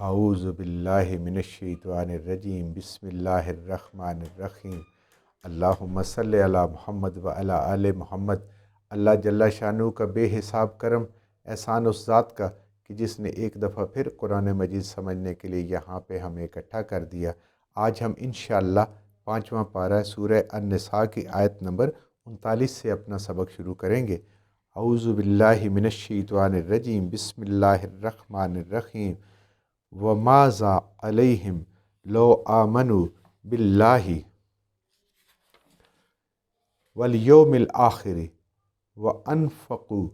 اعوذ باللہ من الشیطان الرجیم بسم اللہ الرحمن الرحیم اللہم صلی علی محمد و علی آل محمد۔ اللہ جل شانہ کا بے حساب کرم احسان اس ذات کا کہ جس نے ایک دفعہ پھر قرآن مجید سمجھنے کے لیے یہاں پہ ہمیں اکٹھا کر دیا۔ آج ہم انشاءاللہ 5واں پارہ سورہ النساء کی آیت نمبر 39 سے اپنا سبق شروع کریں گے۔ اعوذ باللہ من الشیطان الرجیم بسم اللہ الرحمن الرحیم وَمَاذَا عَلَيْهِمْ لَوْ آمَنُوا بِاللَّهِ وَالْيَوْمِ الْآخِرِ وَأَنفَقُوا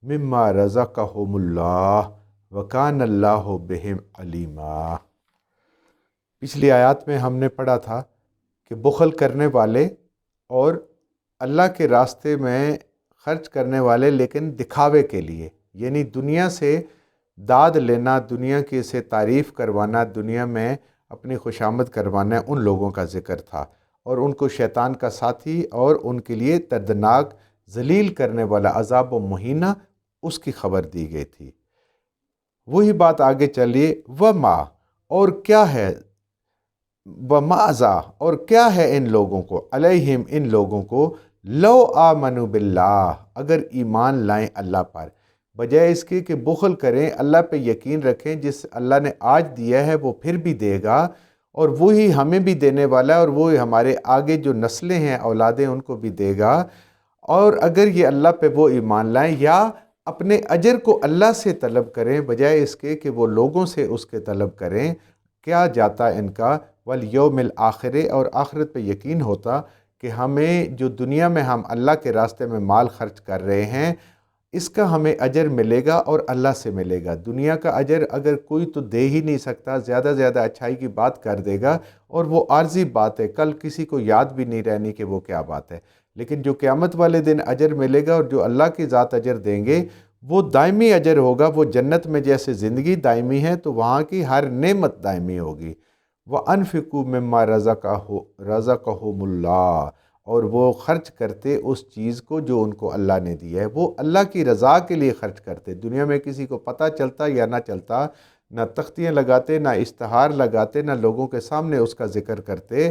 مِمَّا رَزَقَهُمُ اللَّهُ وَكَانَ اللَّهُ بِهِمْ عَلِيمًا۔ پچھلی آیات میں ہم نے پڑھا تھا کہ بخل کرنے والے اور اللہ کے راستے میں خرچ کرنے والے لیکن دکھاوے کے لیے، یعنی دنیا سے داد لینا، دنیا کی سے تعریف کروانا، دنیا میں اپنی خوشامد کروانا، ان لوگوں کا ذکر تھا، اور ان کو شیطان کا ساتھی اور ان کے لیے دردناک ذلیل کرنے والا عذاب و مہینہ اس کی خبر دی گئی تھی۔ وہی بات آگے چلیے، وما، اور کیا ہے، وماذا، اور کیا ہے ان لوگوں کو، علیہم، ان لوگوں کو، لو آمنوا باللہ، اگر ایمان لائیں اللہ پر، بجائے اس کے کہ بخل کریں، اللہ پہ یقین رکھیں، جس اللہ نے آج دیا ہے وہ پھر بھی دے گا، اور وہی ہمیں بھی دینے والا ہے، اور وہی ہمارے آگے جو نسلیں ہیں، اولادیں، ان کو بھی دے گا۔ اور اگر یہ اللہ پہ وہ ایمان لائیں یا اپنے اجر کو اللہ سے طلب کریں بجائے اس کے کہ وہ لوگوں سے اس کے طلب کریں، کیا جاتا ان کا، والیوم الآخر، اور آخرت پہ یقین ہوتا کہ ہمیں جو دنیا میں ہم اللہ کے راستے میں مال خرچ کر رہے ہیں، اس کا ہمیں اجر ملے گا اور اللہ سے ملے گا۔ دنیا کا اجر اگر کوئی تو دے ہی نہیں سکتا، زیادہ زیادہ اچھائی کی بات کر دے گا، اور وہ عارضی بات ہے، کل کسی کو یاد بھی نہیں رہنی کہ وہ کیا بات ہے۔ لیکن جو قیامت والے دن اجر ملے گا اور جو اللہ کی ذات اجر دیں گے، وہ دائمی اجر ہوگا۔ وہ جنت میں جیسے زندگی دائمی ہے تو وہاں کی ہر نعمت دائمی ہوگی۔ وَأَنفِقُوا مِمَّا رَزَقَهُمُ اللَّهُ، اور وہ خرچ کرتے اس چیز کو جو ان کو اللہ نے دیا ہے، وہ اللہ کی رضا کے لیے خرچ کرتے۔ دنیا میں کسی کو پتہ چلتا یا نہ چلتا، نہ تختیاں لگاتے، نہ اشتہار لگاتے، نہ لوگوں کے سامنے اس کا ذکر کرتے،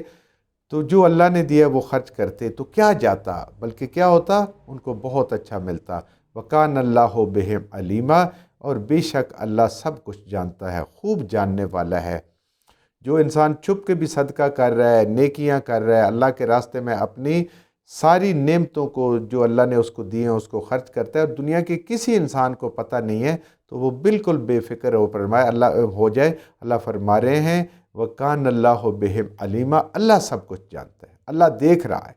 تو جو اللہ نے دیا وہ خرچ کرتے تو کیا جاتا، بلکہ کیا ہوتا، ان کو بہت اچھا ملتا۔ وَكَانَ اللَّهُ بِهِمْ عَلِيمًا، اور بے شک اللہ سب کچھ جانتا ہے، خوب جاننے والا ہے۔ جو انسان چھپ کے بھی صدقہ کر رہا ہے، نیکیاں کر رہا ہے، اللہ کے راستے میں اپنی ساری نعمتوں کو جو اللہ نے اس کو دی ہیں اس کو خرچ کرتا ہے، اور دنیا کے کسی انسان کو پتہ نہیں ہے تو وہ بالکل بے فکر ہو جائے۔ اللہ فرما رہے ہیں وَكَانَ اللَّهُ بِهِمْ عَلِيمًا، اللہ سب کچھ جانتا ہے، اللہ دیکھ رہا ہے۔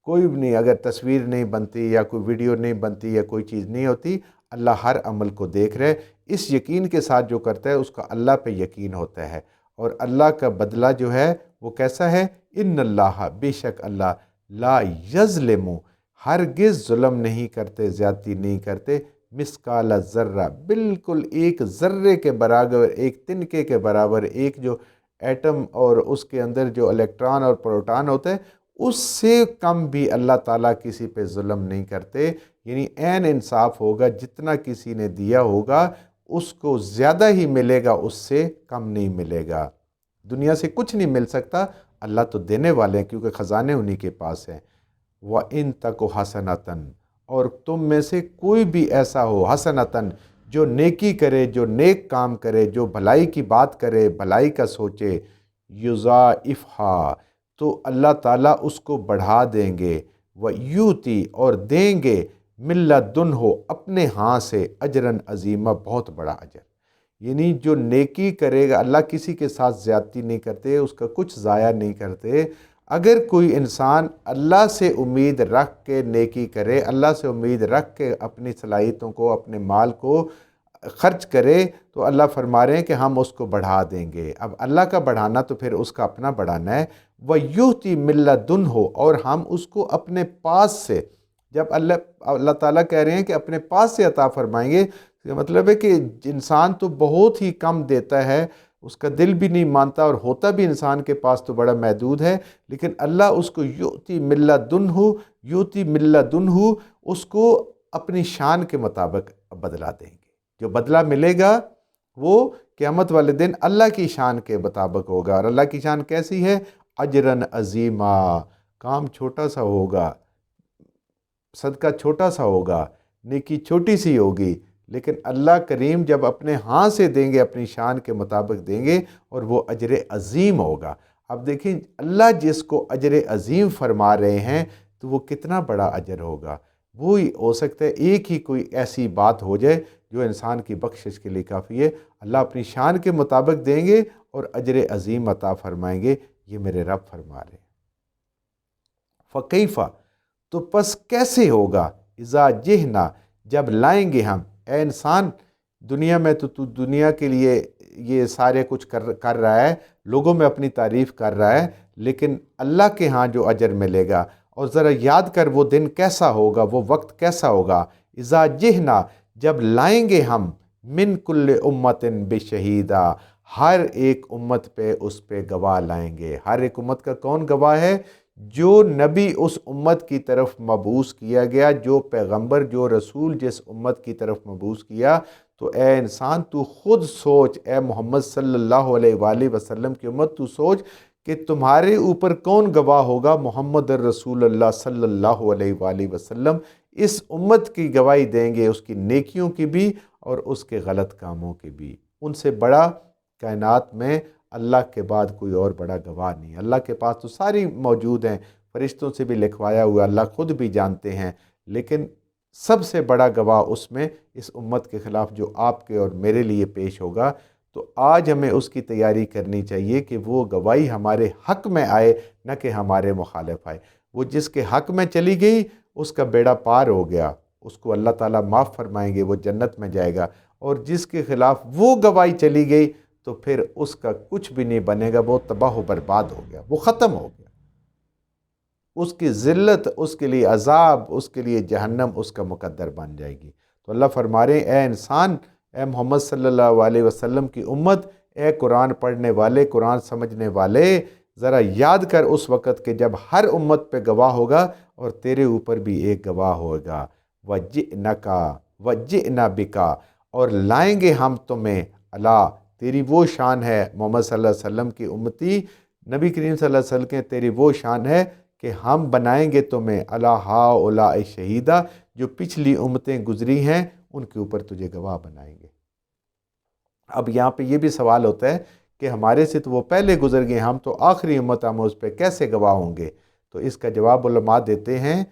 کوئی بھی نہیں، اگر تصویر نہیں بنتی یا کوئی ویڈیو نہیں بنتی یا کوئی چیز نہیں ہوتی، اللہ ہر عمل کو دیکھ رہے۔ اس یقین کے ساتھ جو کرتا ہے اس کا اللہ پہ یقین ہوتا ہے، اور اللہ کا بدلہ جو ہے وہ کیسا ہے، ان اللہ، بے شک اللہ، لا یظلم، ہرگز ظلم نہیں کرتے، زیادتی نہیں کرتے، مثقال ذرہ، بالکل ایک ذرے کے برابر، ایک تنکے کے برابر، ایک جو ایٹم اور اس کے اندر جو الیکٹران اور پروٹان ہوتے ہیں اس سے کم بھی اللہ تعالیٰ کسی پہ ظلم نہیں کرتے۔ یعنی عین انصاف ہوگا، جتنا کسی نے دیا ہوگا اس کو زیادہ ہی ملے گا، اس سے کم نہیں ملے گا۔ دنیا سے کچھ نہیں مل سکتا، اللہ تو دینے والے ہیں کیونکہ خزانے انہی کے پاس ہیں۔ وَإِن تَكُ حَسَنَةً، اور تم میں سے کوئی بھی ایسا ہو، حسنتاً، جو نیکی کرے، جو نیک کام کرے، جو بھلائی کی بات کرے، بھلائی کا سوچے، یضاعفھا، تو اللہ تعالیٰ اس کو بڑھا دیں گے، وَیُؤْتِ، اور دیں گے، مِن لَدُنْہ، اپنے ہاں سے، اجراً عظیمہ، بہت بڑا اجر۔ یعنی جو نیکی کرے گا، اللہ کسی کے ساتھ زیادتی نہیں کرتے، اس کا کچھ ضائع نہیں کرتے۔ اگر کوئی انسان اللہ سے امید رکھ کے نیکی کرے، اللہ سے امید رکھ کے اپنی صلاحیتوں کو، اپنے مال کو خرچ کرے، تو اللہ فرما رہے ہیں کہ ہم اس کو بڑھا دیں گے۔ اب اللہ کا بڑھانا تو پھر اس کا اپنا بڑھانا ہے۔ وَیُؤْتِ مِن لَدُنْہ، اور ہم اس کو اپنے پاس سے، جب اللہ تعالیٰ کہہ رہے ہیں کہ اپنے پاس سے عطا فرمائیں گے، یہ مطلب ہے کہ انسان تو بہت ہی کم دیتا ہے، اس کا دل بھی نہیں مانتا، اور ہوتا بھی انسان کے پاس تو بڑا محدود ہے، لیکن اللہ اس کو یؤتی من لدنہ، اس کو اپنی شان کے مطابق بدلہ دیں گے۔ جو بدلہ ملے گا وہ क़यामत वाले दिन अल्लाह की शान के मुताबिक होगा। और अल्लाह की शान कैसी है? अजरन अजीमा, काम छोटा सा होगा, सदका छोटा सा होगा, नेकी छोटी सी होगी, लेकिन अल्लाह करीम जब अपने हाथ से देंगे, अपनी शान के मुताबिक देंगे, और वो अजर अजीम होगा। अब देखिए, अल्लाह जिसको अजर अजीम फरमा रहे हैं तो वो कितना बड़ा अजर होगा। वो ही हो सकता है एक ही कोई ऐसी बात हो जाए जो इंसान की बख्शिश के लिए काफ़ी है। अल्लाह अपनी शान के मुताबिक देंगे और अजर अजीम अता फरमाएंगे। ये मेरे रब फरमा रहे हैं। फ़कैफ़ा, तो पस कैसे होगा, इज़ा जिहना, जब लाएंगे हम। ए इंसान, दुनिया में तो तू दुनिया के लिए ये सारे कुछ कर रहा है, लोगों में अपनी तारीफ़ कर रहा है, लेकिन अल्लाह के यहाँ जो अजर मिलेगा, और ज़रा याद कर वो दिन कैसा होगा, वो वक्त कैसा होगा। इज़ा जिहना, जब लाएंगे हम, मिन कुल्ल उम्मतिन बिशहीदा, हर एक उम्मत पे उस पे गवाह लाएंगे। हर एक उम्मत का कौन गवाह है? जो नबी उस उम्मत की तरफ मबूस किया गया, जो पैगंबर, जो रसूल जिस उम्मत की तरफ मबूस किया। तो ए इंसान, तू खुद सोच, ए मोहम्मद सल्लल्लाहु अलैहि वसल्लम की उम्मत, तू सोच कि तुम्हारे ऊपर कौन गवाह होगा? मोहम्मद रसूलुल्लाह सल्लल्लाहु अलैहि वसल्लम इस उम्मत की गवाही देंगे, उसकी नेकियों की भी और उसके गलत कामों की भी। उनसे बड़ा कायनात में अल्लाह के बाद कोई और बड़ा गवाह नहीं। अल्लाह के पास तो सारी मौजूद हैं, फरिश्तों से भी लिखवाया हुआ, अल्लाह खुद भी जानते हैं, लेकिन सबसे बड़ा गवाह उसमें इस उम्मत के ख़िलाफ़ जो आपके और मेरे लिए पेश होगा। तो आज हमें उसकी तैयारी करनी चाहिए कि वो गवाही हमारे हक़ में आए, न कि हमारे मुखालिफ आए। वो जिसके हक़ में चली गई उसका बेड़ा पार हो गया, उसको अल्लाह ताला माफ़ फरमाएंगे, वो जन्नत में जाएगा। और जिसके ख़िलाफ़ वो गवाही चली गई तो फिर उसका कुछ भी नहीं बनेगा, वो तबाह व बर्बाद हो गया, वो ख़त्म हो गया। उसकी ज़िल्लत, उसके लिए अज़ाब, उसके लिए जहन्नम उसका मुकद्दर बन जाएगी। तो अल्लाह फरमा रहे हैं, ए इंसान, ए मोहम्मद सल्लल्लाहु अलैहि वसल्लम की उम्मत, ए कुरान पढ़ने वाले, कुरान समझने वाले, ज़रा याद कर उस वक़्त के जब हर उम्मत पे गवाह होगा और तेरे ऊपर भी एक गवाह होगा। वजिअना बिका, और लाएंगे हम तुम्हें, अला, तेरी वो शान है मोहम्मद सल्लल्लाहु अलैहि वसल्लम की उम्मती, नबी करीम सल्लल्लाहु अलैहि वसल्लम के, तेरी वो शान है कि हम बनाएंगे तुम्हें अला हाउला शहीदा, जो पिछली उम्मतें गुजरी हैं उनके ऊपर तुझे गवाह बनाएंगे। अब यहाँ पे ये भी सवाल होता है कि हमारे से तो वो पहले गुजर गए, हम तो आखिरी उम्मत, हम उस पर कैसे गवाह होंगे? तो इसका जवाब उलमा देते हैं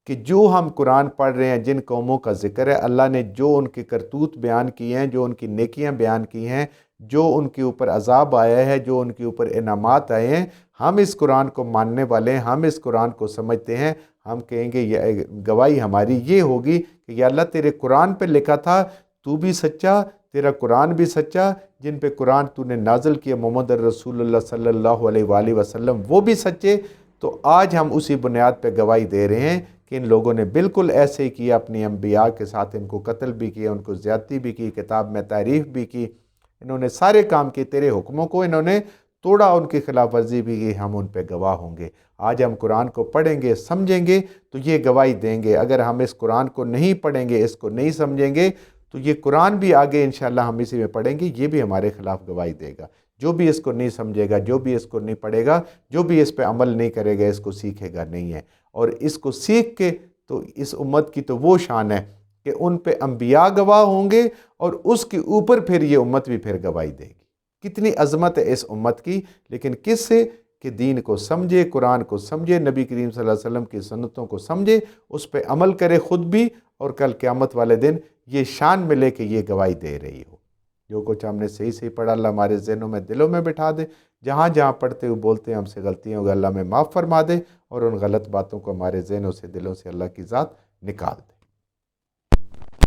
कि जो हम कुरान पढ़ रहे हैं, जिन कौमों का ज़िक्र है, अल्लाह ने जो उनके करतूत बयान किए हैं, जो उनकी नेकियां बयान की हैं, जो उनके ऊपर अजाब आया है, जो उनके ऊपर इनामात आए हैं, हम इस कुरान को मानने वाले हैं, हम इस कुरान को समझते हैं। हम कहेंगे ये गवाही हमारी ये होगी कि या अल्लाह, तेरे कुरान पे लिखा था, तू भी सच्चा, तेरा कुरान भी सच्चा, जिन पे कुरान तूने नाज़िल किया मोहम्मद रसूलुल्लाह सल्लल्लाहु अलैहि वसल्लम, वो भी सच्चे। तो आज हम उसी बुनियाद पे गवाही दे रहे हैं कि इन लोगों ने बिल्कुल ऐसे ही किया, अपनी अम्बिया के साथ इनको कत्ल भी किया, उनको ज़्यादती भी की, किताब में तारीफ़ भी की, इन्होंने सारे काम किए, तेरे हुक्मों को इन्होंने तोड़ा, उनकी खिलाफ वर्जी भी की, हम उन पे गवाह होंगे। आज हम कुरान को पढ़ेंगे, समझेंगे तो ये गवाही देंगे। अगर हम इस कुरान को नहीं पढ़ेंगे, इसको नहीं समझेंगे, तो ये कुरान भी आगे इंशाअल्लाह हम इसी में पढ़ेंगे, ये भी हमारे खिलाफ गवाही देगा। जो भी इसको नहीं समझेगा, जो भी इसको नहीं पढ़ेगा, जो भी इस पे अमल नहीं करेगा, इसको सीखेगा नहीं है। और इसको सीख के तो इस उम्मत की तो वो शान है कि उन पे अंबिया गवाह होंगे और उसके ऊपर फिर ये उम्मत भी फिर गवाही देगी। कितनी अज़मत है इस उम्मत की। लेकिन किस से? कि दीन को समझे, कुरान को समझे, नबी करीम सल्लल्लाहु अलैहि वसल्लम की सुन्नतों को समझे, उस पे अमल करे खुद भी, और कल क़यामत वाले दिन ये शान मिले कि ये गवाही दे रही हो। जो कुछ हमने सही सही पढ़ा, अल्लाह हमारे ज़हनों में, दिलों में बिठा दे। जहाँ जहाँ पढ़ते हुए बोलते हैं हमसे गलतियाँ होगी, अल्लाह में माफ़ फरमा दे, और उन गलत बातों को हमारे ज़हनों से, दिलों से अल्लाह की ज़ात निकाल दे।